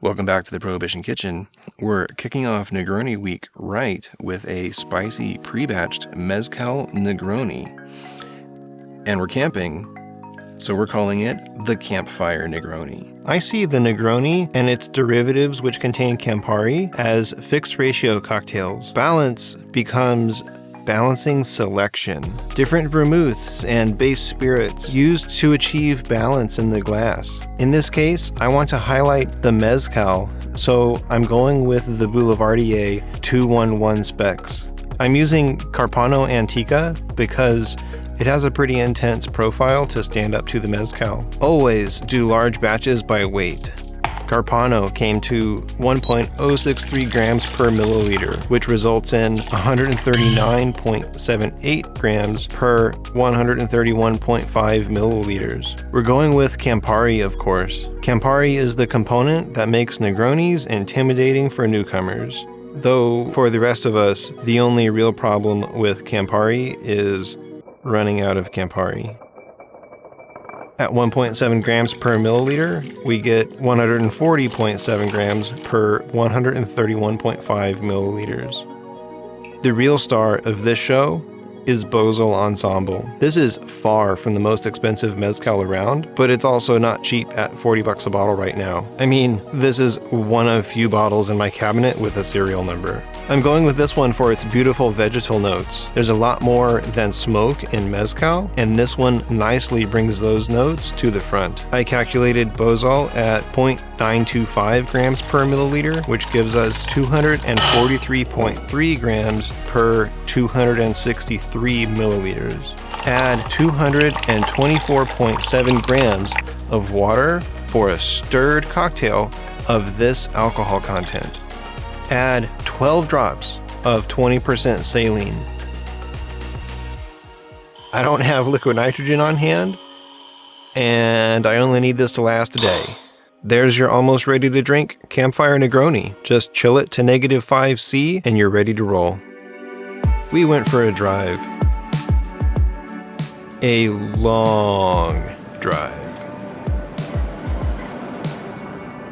Welcome back to the Prohibition Kitchen. We're kicking off Negroni week right with a spicy pre-batched Mezcal Negroni. And we're camping, so we're calling it the Campfire Negroni. I see the Negroni and its derivatives, which contain Campari, as fixed ratio cocktails. Balance becomes balancing selection. Different vermouths and base spirits used to achieve balance in the glass. In this case, I want to highlight the Mezcal, so I'm going with the Boulevardier 211 specs. I'm using Carpano Antica because it has a pretty intense profile to stand up to the Mezcal. Always do large batches by weight. Carpano came to 1.063 grams per milliliter, which results in 139.78 grams per 131.5 milliliters. We're going with Campari, of course. Campari is the component that makes Negronis intimidating for newcomers. Though, for the rest of us, the only real problem with Campari is running out of Campari. At 1.7 grams per milliliter, we get 140.7 grams per 131.5 milliliters. The real star of this show is Bozal Ensamble. This is far from the most expensive mezcal around, but it's also not cheap at $40 a bottle right now. I mean, this is one of few bottles in my cabinet with a serial number. I'm going with this one for its beautiful vegetal notes. There's a lot more than smoke in mezcal, and this one nicely brings those notes to the front. I calculated Bozal at 0.925 grams per milliliter, which gives us 243.3 grams per 263 milliliters. Add 224.7 grams of water for a stirred cocktail of this alcohol content. Add 12 drops of 20% saline. I don't have liquid nitrogen on hand, and I only need this to last a day. There's your almost ready to drink Campfire Negroni. Just chill it to -5°C and you're ready to roll. We went for a drive. A long drive.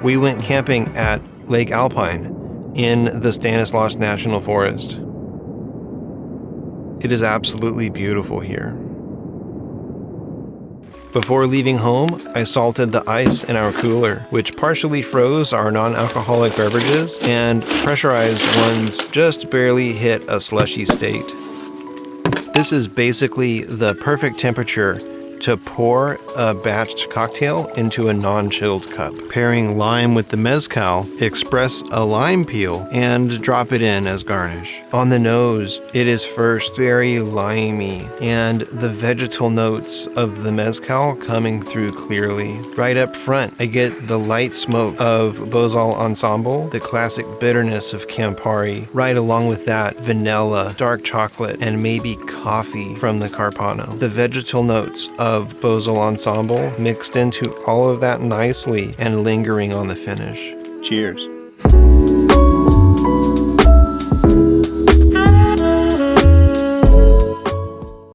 We went camping at Lake Alpine in the Stanislaus National Forest. It is absolutely beautiful here. Before leaving home, I salted the ice in our cooler, which partially froze our non-alcoholic beverages and pressurized ones just barely hit a slushy state. This is basically the perfect temperature to pour a batched cocktail into a non-chilled cup. Pairing lime with the mezcal, express a lime peel and drop it in as garnish. On the nose, it is first very limey and the vegetal notes of the mezcal coming through clearly. Right up front, I get the light smoke of Bozal Ensamble, the classic bitterness of Campari. Right along with that, vanilla, dark chocolate, and maybe coffee from the Carpano. The vegetal notes of Bozal Ensamble mixed into all of that nicely and lingering on the finish. Cheers.